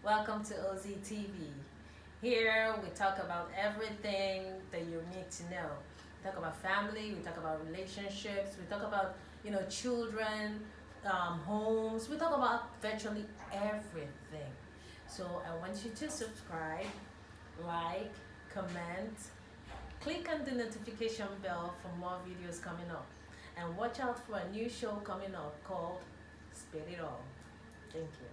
Welcome to OZTV. Here we talk about everything that you need to know. We talk about family, we talk about relationships, we talk about children, homes. We talk about virtually everything. So I want you to subscribe, like, comment, click on the notification bell for more videos coming up, and watch out for a new show coming up called Spit It All. Thank you.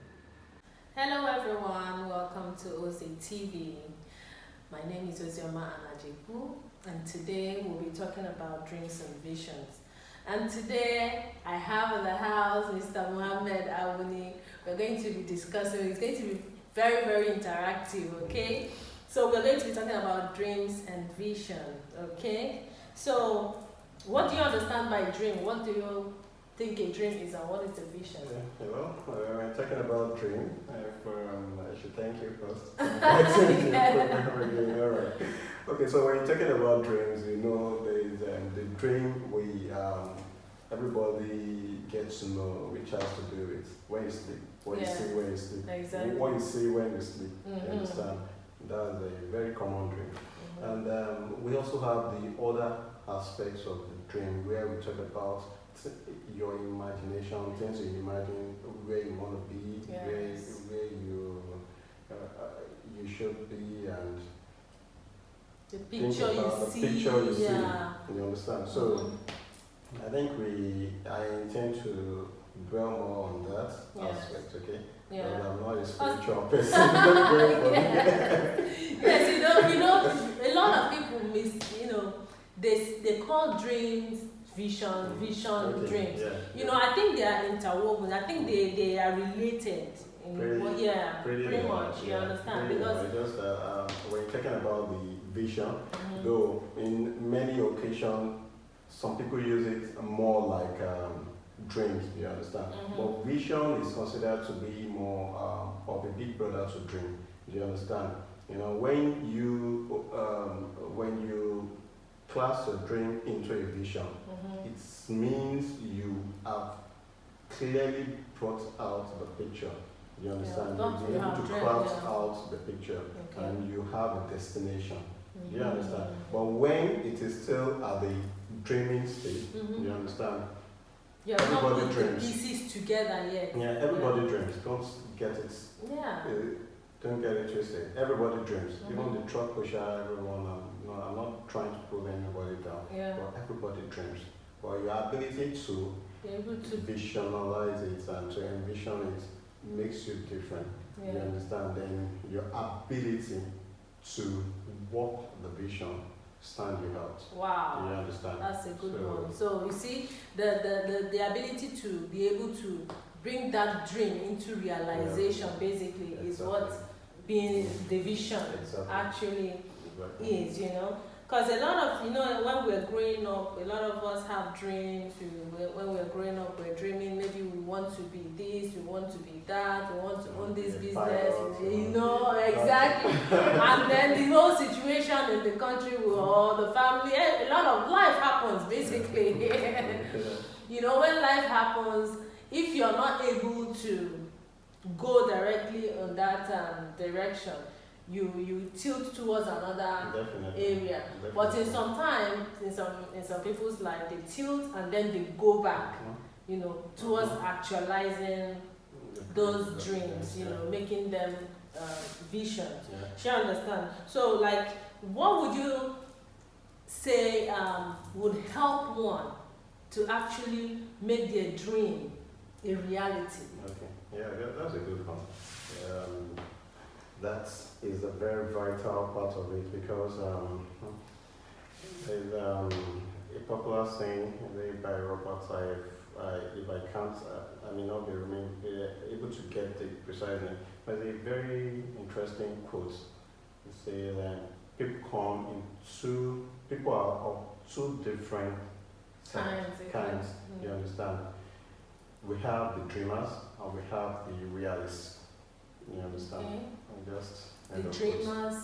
Hello everyone, welcome to OZTV. My name is Ozioma Anajiku, and today we'll be talking about dreams and visions. And today I have in the house Mr. Mohammed Awuni. We're going to be discussing, it's going to be very, very interactive, okay? So we're going to be talking about dreams and vision, okay? So what do you understand by dream? What do you think a dream is, and what is a vision? Hello, we're talking about dream. I should thank you first. Alright. Okay, so when you're talking about dreams, there is the dream everybody gets to know, which has to do with when you sleep, what you see when you sleep, exactly. what you see when you sleep. You understand? That's a very common dream. And we also have the other aspects of the dream where we talk about your imagination, things you imagine, where you want to be, where you should be, and the picture you see. You understand? So I think I intend to dwell more on that aspect, okay? Yeah. But I'm not a spiritual person. Yes, a lot of people they call dreams vision, dreams. I think they are interwoven. I think they are related. Pretty much. You understand? Because when you're talking about the vision, though in many occasions, some people use it more like dreams. You understand? But vision is considered to be more of a big brother to dream. Do you understand? When you class a dream into a vision, it means you have clearly brought out the picture. You understand? You've been able to craft out the picture, and you have a destination. You understand? But when it is still at the dreaming stage, you understand? Everybody dreams. The pieces together yet. Yeah, everybody dreams. Don't get it. Don't get it twisted. Everybody dreams. Even the truck pusher, everyone. I'm not trying to pull anybody down. But everybody dreams. But your ability to visualize it and to envision it makes you different. You understand? Then your ability to walk the vision stand you out. Wow. You understand? That's a good one. So you see, the ability to be able to bring that dream into realization basically is what being the vision actually is, Because a lot of, when we're growing up, a lot of us have dreams. When we're growing up, we're dreaming, maybe we want to be this, we want to be that, we want to own this business, exactly. And then the whole situation in the country or the family, a lot of life happens, basically. When life happens, if you're not able to go directly on that direction, you tilt towards another area. But in some people's life, they tilt and then they go back, towards actualizing those dreams, making them visions. She understands. So, what would you say would help one to actually make their dream a reality? Okay, that's a good one. That is a very vital part of it because there's a popular saying made by Robert, if I can't, I may not be able to get the precise name, but it's a very interesting quote. It says people are of two different kinds. You understand? We have the dreamers and we have the realists. You understand? The dreamers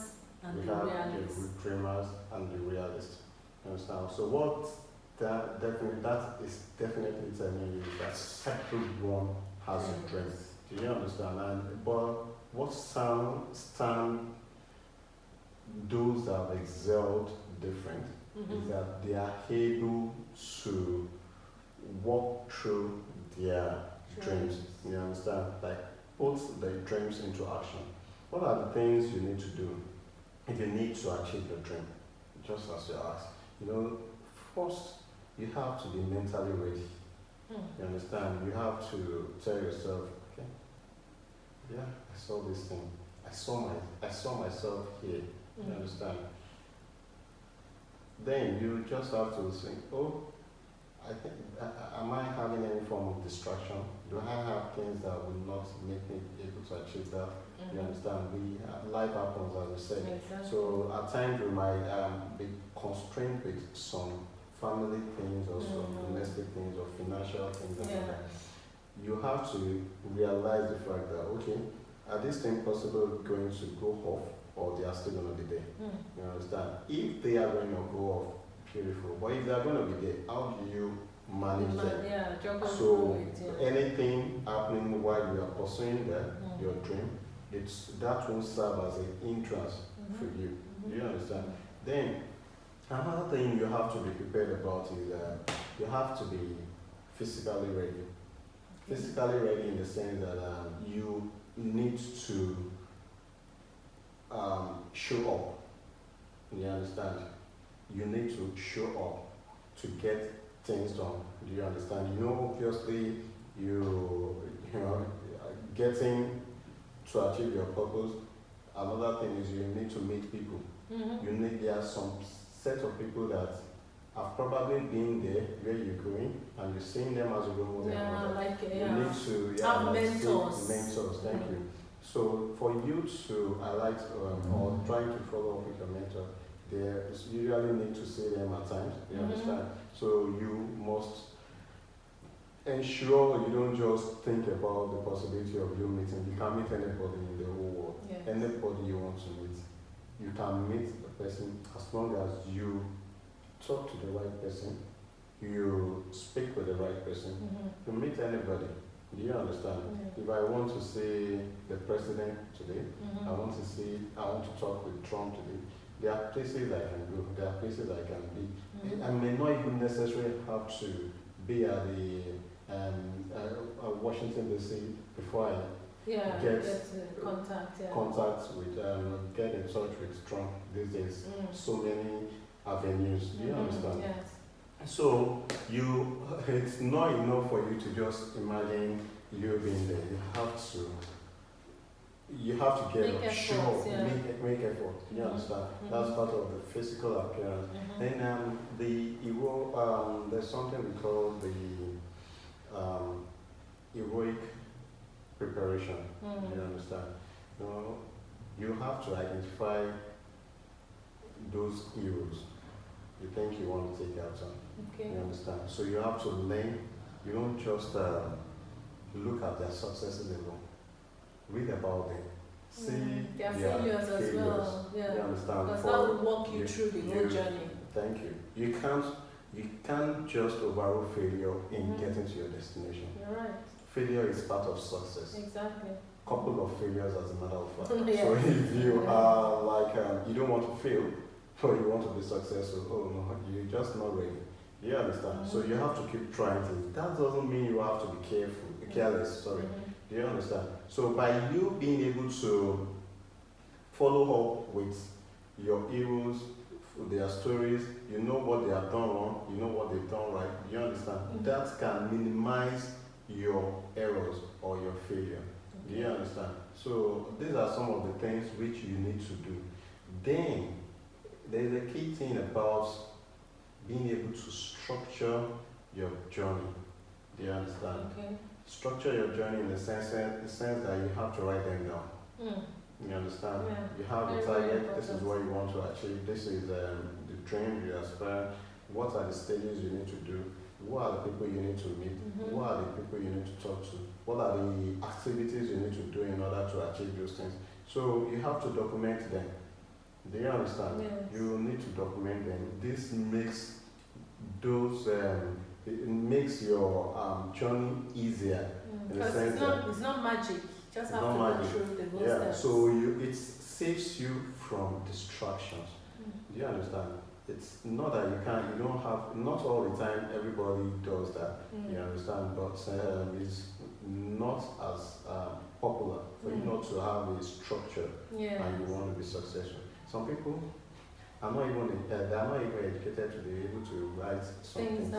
and the realists. The dreamers and the realists. You understand? So what that is definitely telling you that everyone has a dream. Do you understand? But what stand those that have excelled different is that they are able to walk through their dreams. You understand? Like put the dreams into action. What are the things you need to do if you need to achieve your dream? Just as you asked. First you have to be mentally ready. You understand? You have to tell yourself, okay, yeah, I saw this thing. I saw myself here. You understand? Then you just have to think, oh, I think, am I having any form of distraction? Do I have things that will not make me able to achieve that? You understand? Life happens, as we said. Exactly. So at times we might be constrained with some family things or some domestic things or financial things. You have to realize the fact that, okay, are these things possible going to go off, or they are still going to be there? You understand? If they are going to go off, beautiful. But if they are going to be there, how do you manage them? So anything happening while you are pursuing your dream, that will serve as an interest for you. Do you understand? Then another thing you have to be prepared about is you have to be physically ready. Physically ready in the sense that you need to show up. You understand? You need to show up to get things done. Do you understand? Obviously, getting to achieve your purpose. Another thing is you need to meet people. There are some set of people that have probably been there where you're going, and you're seeing them as a role model. You need to have mentors. Mentors, thank you. So for you to highlight or trying to follow up with your mentor, you usually need to see them at times. You understand? So you must ensure you don't just think about the possibility of you meeting. You can meet anybody in the whole world. Anybody you want to meet. You can meet the person as long as you talk to the right person, you speak with the right person. You meet anybody. Do you understand? If I want to see the president today, I want to talk with Trump today, there are places I can go, there are places I can be. I may not even necessarily have to be at the Washington DC before I get contact with, get in touch with Trump these days. So many avenues. Do you understand? Yes. So it's not enough for you to just imagine you being there. You have to get up, show up, make effort. You understand? That's part of the physical appearance. And there's something we call the heroic preparation. You understand? You have to identify those heroes you think you want to take action. You understand? So you have to learn. You don't just look at their successes alone. Read about them. See their failures as well. You understand? Because that will walk you through the whole journey. Thank you. You can't just overrule failure in getting to your destination. You're right. Failure is part of success. Exactly. Couple of failures as a matter of fact. So if you are like you don't want to fail, or you want to be successful, oh no, you're just not ready. You understand? So you have to keep trying things. That doesn't mean you have to be careless, sorry. Do you understand? So by you being able to follow up with your heroes, their stories, you know what they have done wrong, you know what they've done right, you understand? That can minimize your errors or your failure. Do you understand? So these are some of the things which you need to do. Then there's a key thing about being able to structure your journey. Do you understand? Structure your journey in the sense that you have to write them down. You understand? You have a target, this is what you want to achieve, this is the dream you aspire, what are the stages you need to do, who are the people you need to meet, who are the people you need to talk to, what are the activities you need to do in order to achieve those things. So you have to document them. Do you understand? Yes. You need to document them. This makes those it makes your journey easier. Because it's not magic. You just have to go through the whole steps. So it saves you from distractions. Do you understand? It's not that you don't have, not all the time everybody does that, you understand, but it's not as popular for you not to have a structure and you want to be successful. Some people are not even educated to be able to write something,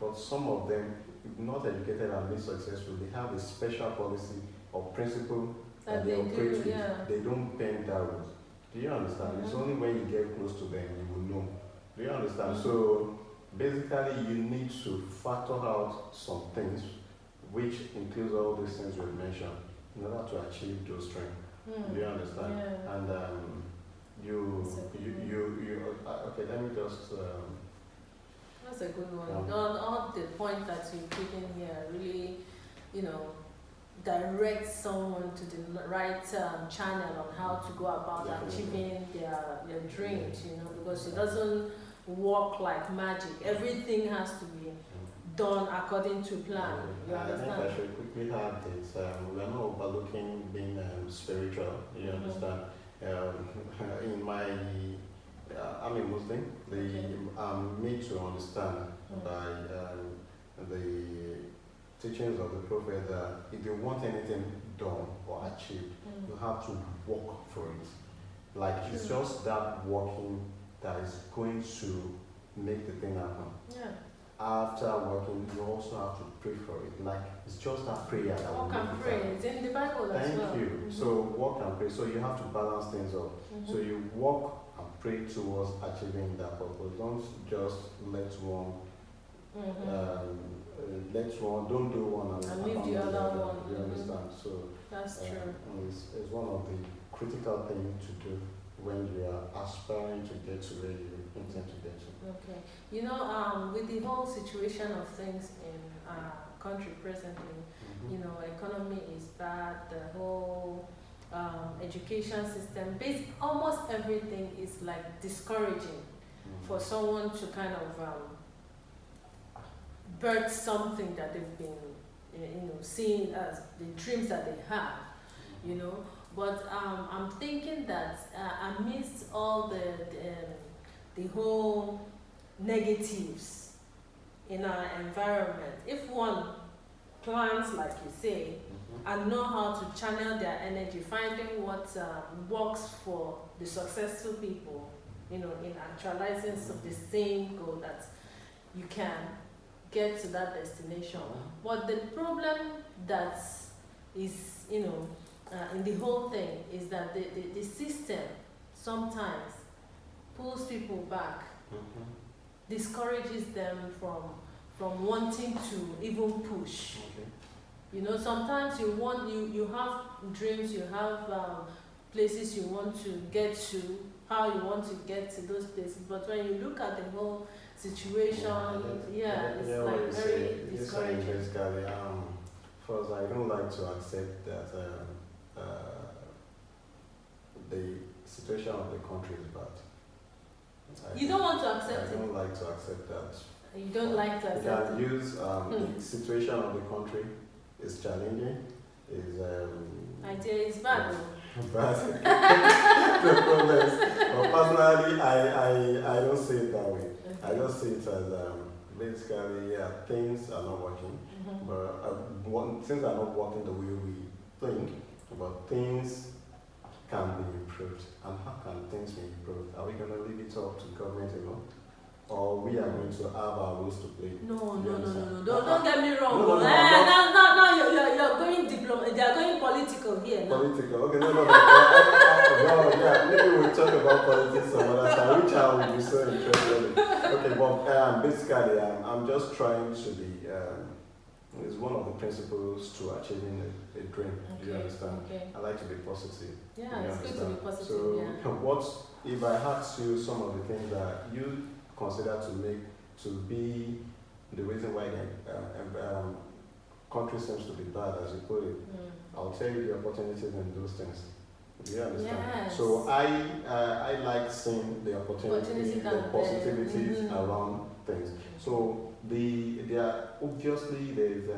but some of them, not educated and be successful, they have a special policy or principle that they operate with. They don't bend that road. Do you understand? It's only when you get close to them you will know. Do you understand? So basically you need to factor out some things, which includes all these things we mentioned, in order to achieve those strengths. Do you understand? And okay, let me just that's a good one. All the point that you put in here really, direct someone to the right channel on how to go about achieving their dreams, because it doesn't work like magic. Everything has to be done according to plan. You understand? I think I should quickly add that we are not overlooking being spiritual. You understand? In my, I'm a Muslim. I'm made to understand by the teachings of the Prophet that if you want anything done or achieved, you have to work for it. Like it's just that working that is going to make the thing happen. After working, you also have to pray for it. Like it's just that prayer that walk and pray. It's in the Bible as well. Thank you. So walk and pray. So you have to balance things up. So you walk and pray towards achieving that purpose. Don't just let one. Don't do one and leave the other one. You understand? So that's true. It's one of the critical things to do when you are aspiring to get to where you intend to get to. Okay. With the whole situation of things in our country presently, economy is bad, the whole education system, almost everything is like discouraging for someone to kind of birth something that they've been, seeing as the dreams that they have, But I'm thinking that amidst all the whole negatives in our environment, if one plans, like you say, and know how to channel their energy, finding what works for the successful people, in actualizing the same goal, that you can get to that destination. But the problem that is, in the whole thing is that the system sometimes pulls people back, discourages them from wanting to even push. Sometimes you have dreams, you have places you want to get to, how you want to get to those places, but when you look at the whole situation, it's like very discouraging. First, I don't like to accept that the situation of the country is bad. You don't want to accept it? I don't like to accept that. You don't like to accept it? You can use the situation of the country is challenging, idea is bad. But the problem is, personally, I don't see it that way. I just see it as basically, things are not working, but things are not working the way we think, but things can be improved. And how can things be improved? Are we going to leave it up to government alone? Or we are going to have our roles to play? No. Don't get me wrong. No, you're going diplomatic. They are going political here. Political? Okay, no. Maybe we'll talk about politics some other time, which I would be so interested in. Okay, but basically, I'm just trying to be. It's one of the principles to achieving a dream. Okay. Do you understand? Okay. I like to be positive. Yeah, it's good to be positive. So, what if I ask you some of the things that you consider to be the reason why the country seems to be bad, as you put it? I'll tell you the opportunities in those things. Do you understand? Yes. So I like seeing the opportunities, the positivities around things. So there are obviously there is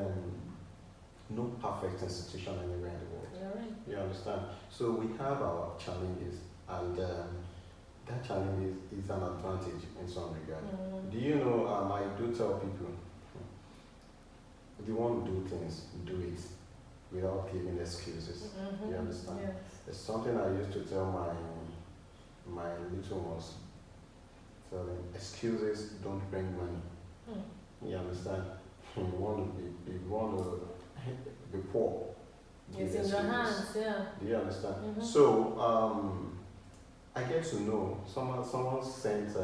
no perfect institution anywhere in the world. You're right. You understand? So we have our challenges, and that challenge is an advantage in some regard. Do you know? I do tell people, if you want to do things, do it without giving excuses. You understand? Yes. It's something I used to tell my little ones. Tell them, excuses don't bring money. You understand? You want to be poor. It's in your hands, yeah. Do you understand? So I get to know someone sent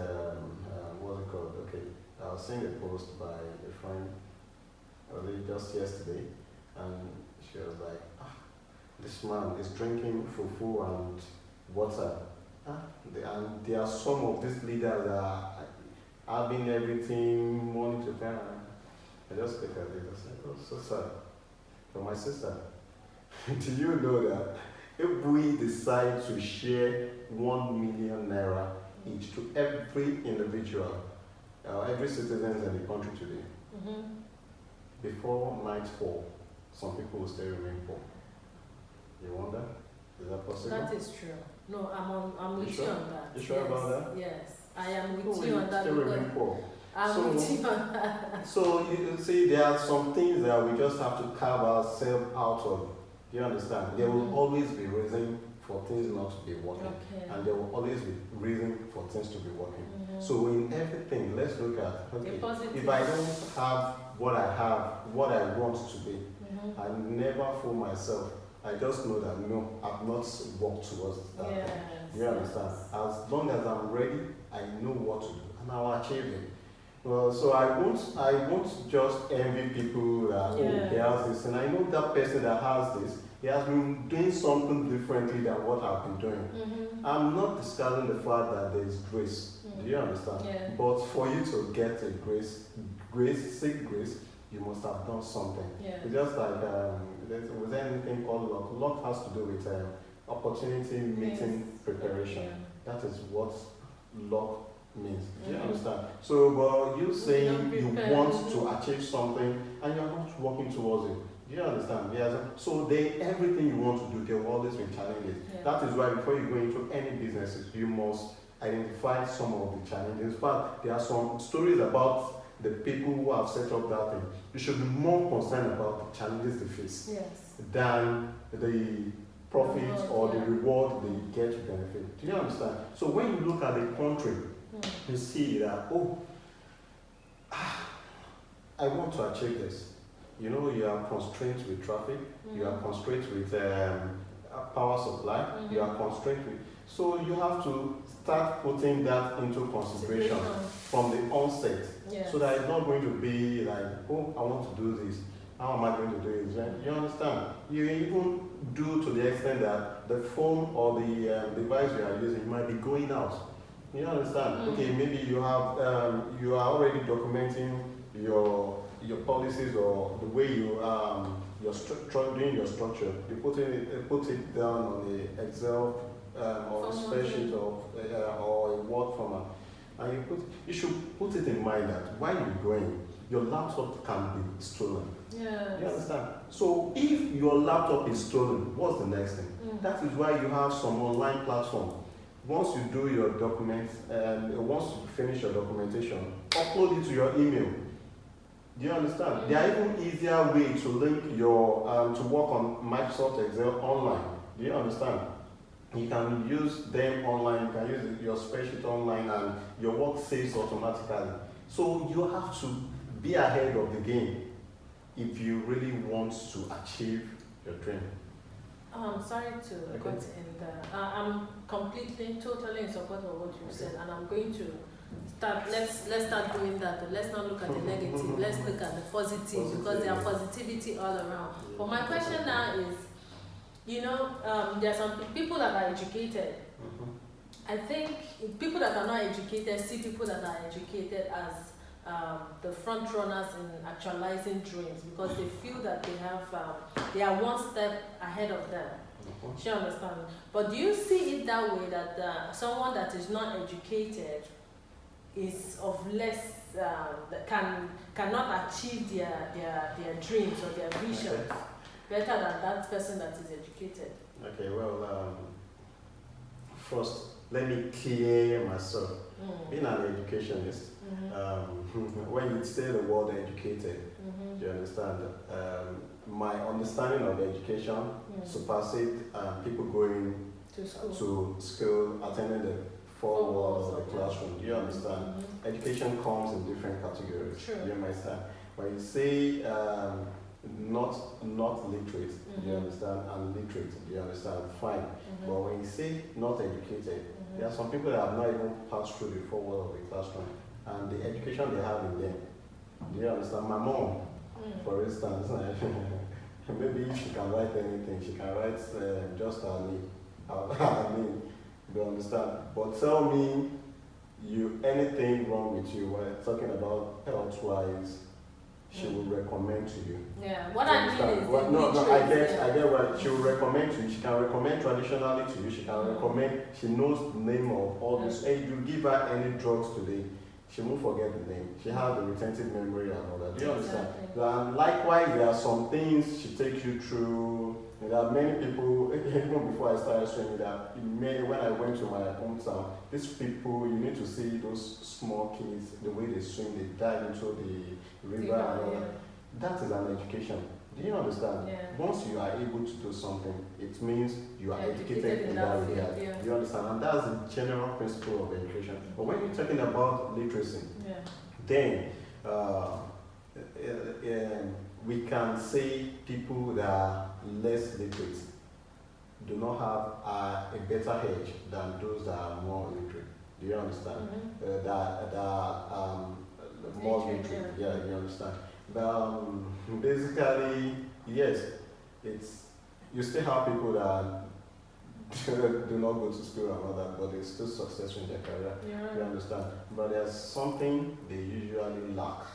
what's it called? Okay, I was seeing a post by a friend just yesterday, and she was like, this man is drinking fufu and water. And there are some of these leaders that are having everything, money to pay. I just look at it and say, oh, so sad. For my sister, do you know that if we decide to share 1 million naira each to every individual, every citizen in the country today, before night fall, some people will still remain poor. You wonder? Is that possible? That is true. No, I'm with you on that. You sure about that? Yes, I am with you on that. Still remain poor. I'm with you on that. So you see, there are some things that we just have to carve ourselves out of. Do you understand? There will always be reason for things not to be working, and there will always be reason for things to be working. So in everything, let's look at, okay, if I don't have what I want to be, I never fool myself. I just know that no, I've not worked towards that. Yes, you understand? As long as I'm ready, I know what to do, and I'll achieve it. Well, so I won't just envy people that they have this, and I know that person that has this, he has been doing something differently than what I've been doing. I'm not discarding the fact that there is grace. Do you understand? Yeah. But for you to get a seek grace, you must have done something. Yeah. It's just like was there anything called luck? Luck has to do with opportunity meeting preparation. Yeah. That is what luck means. Do you understand? So, but you saying you want to achieve something and you're not working towards it. Do you understand? Yes. So everything you want to do, there will always be challenges. Yeah. That is why before you go into any businesses, you must identify some of the challenges. In fact, there are some stories about the people who have set up that thing. You should be more concerned about the challenges they face than the profits or the reward they get to benefit. Do you understand? So when you look at the country, you see that, I want to achieve this. You know, you are constrained with traffic, you are constrained with power supply, you are constrained with... So you have to start putting that into consideration from the onset, so that it's not going to be like, oh, I want to do this. How am I going to do it? You understand? You even do to the extent that the phone or the device you are using might be going out. You understand? Okay, maybe you have you are already documenting your policies or the way you doing your structure. You put it down on the Excel or a spreadsheet or a Word format, and you should put it in mind that while you're going, your laptop can be stolen. Yes. You understand? So if your laptop is stolen, what's the next thing? That is why you have some online platform. Once you do your documents, once you finish your documentation, upload it to your email. Do you understand? There are even easier ways to link your to work on Microsoft Excel online. Do you understand? You can use them online, you can use your spreadsheet online, and your work saves automatically. So you have to be ahead of the game if you really want to achieve your dream. I'm sorry to cut in there. I'm completely, totally in support of what you said, and I'm going to start. Let's start doing that. But let's not look at the negative. Let's look at the positive, because there are positivity all around. But my question now is, you know, there are some people that are educated. I think people that are not educated see people that are educated as the front runners in actualizing dreams, because they feel that they are one step ahead of them. Do you understand? But do you see it that way, that someone that is not educated is of less that cannot achieve their dreams or their visions better than that person that is educated. Okay, well, first, let me clear myself. Being an educationist, when you say the word educated, do you understand? My understanding of education supersedes people going to school, attending the four walls of the classroom. Do you understand? Education comes in different categories. True. You understand? When you say not literate, do you understand? And literate, do you understand? Fine. But when you say not educated, there are some people that have not even passed through the four walls of the classroom, and the education they have in them. Do you understand? My mom, for instance, maybe if she can write anything, she can write just her name. Her name. Do you understand? But tell me, anything wrong with you? We're talking about health-wise. She will recommend to you. Yeah. What I mean is I get what she will recommend to you. She can recommend traditionally to you. She can recommend. She knows the name of all this. And you give her any drugs today, she won't forget the name. She has the retentive memory and all that. Do you understand? And likewise, there are some things she takes you through. There are many people, even before I started swimming, that when I went to my hometown, these people, you need to see those small kids, the way they swim, they dive into the river and all that. That is an education. Do you understand? Yeah. Once you are able to do something, it means you are educated in that regard. Do you understand? And that's the general principle of education. But when you're talking about literacy, then we can say people that are less literate do not have a better edge than those that are more literate. Do you understand? That are more literate. Yeah, you understand? Basically, yes, you still have people that do not go to school and all that, but they're still successful in their career. You understand? But there's something they usually lack,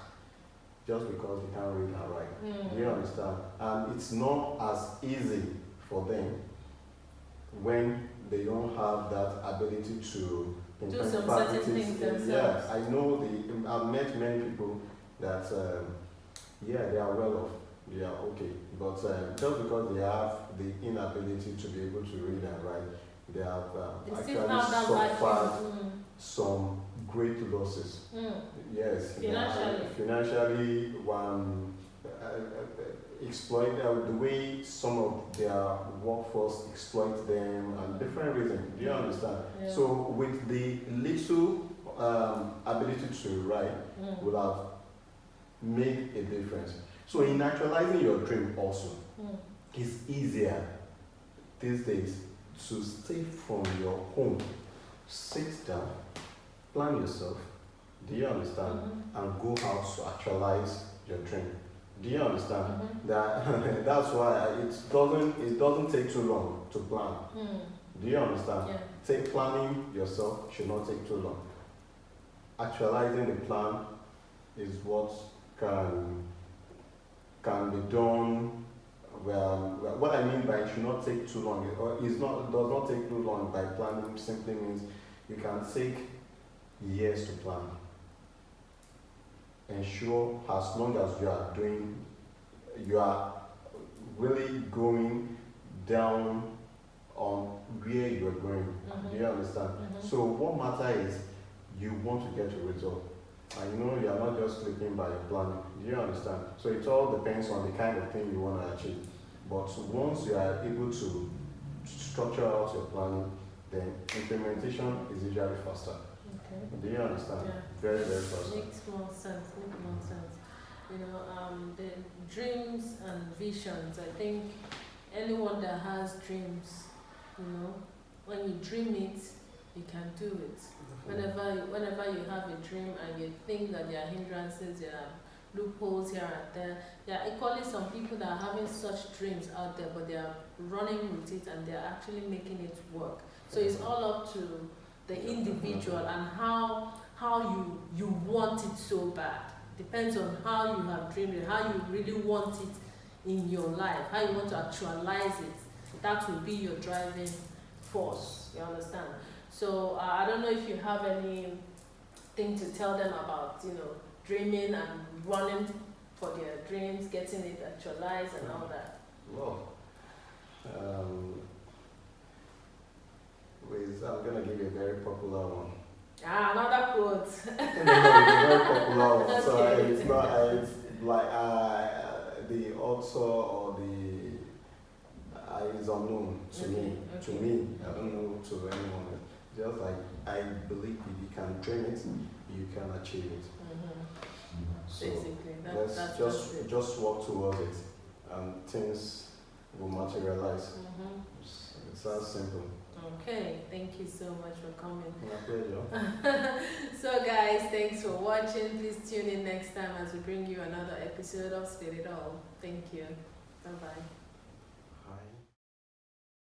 just because they can't read and write. Do you understand? And it's not as easy for them when they don't have that ability to do some certain things themselves. Yeah, I know I've met many people that they are well off, they are okay, but just because they have the inability to be able to read and write, they have actually suffered some great losses. Yes, financially, one exploit the way some of their workforce exploit them, and different reasons. Do you understand? Yeah. So with the little ability to write, would have made a difference. So in actualizing your dream also, it's easier these days to stay from your home, sit down, plan yourself. Do you understand? And go out to actualize your dream. Do you understand? That that's why it doesn't take too long to plan. Do you understand? Yeah. Planning yourself should not take too long. Actualizing the plan is what can be done. What I mean by it should not take too long, does not take too long by planning simply means you can take years to plan. Ensure as long as you are really going down on where you are going. Do you understand? So what matters is you want to get a result. And you are not just sleeping by your planning. Do you understand? So it all depends on the kind of thing you want to achieve. But once you are able to structure out your planning, then implementation is usually faster. Okay. Do you understand? Yeah. Very, very fast. Makes more sense. The dreams and visions. I think anyone that has dreams, when you dream it, you can do it. Whenever you have a dream and you think that there are hindrances, there are loopholes here and there, there are equally some people that are having such dreams out there, but they are running with it and they are actually making it work. So it's all up to the individual and how you want it so bad. Depends on how you have dreamed it, how you really want it in your life, how you want to actualize it. That will be your driving force. You understand? So I don't know if you have any thing to tell them about, you know, dreaming and running for their dreams, getting it actualized and all that? Well, I'm going to give you a very popular one. Another quote. It's a very popular one. Okay. So it's not, it's like the author or the is unknown to me. Okay. To me, I don't know to anyone else. Just like I believe if you can dream it, you can achieve it. So basically, let's just work towards it, and things will materialize. It's that simple. Okay, thank you so much for coming. My pleasure. So guys, thanks for watching. Please tune in next time as we bring you another episode of Spirit All. Thank you. Bye bye.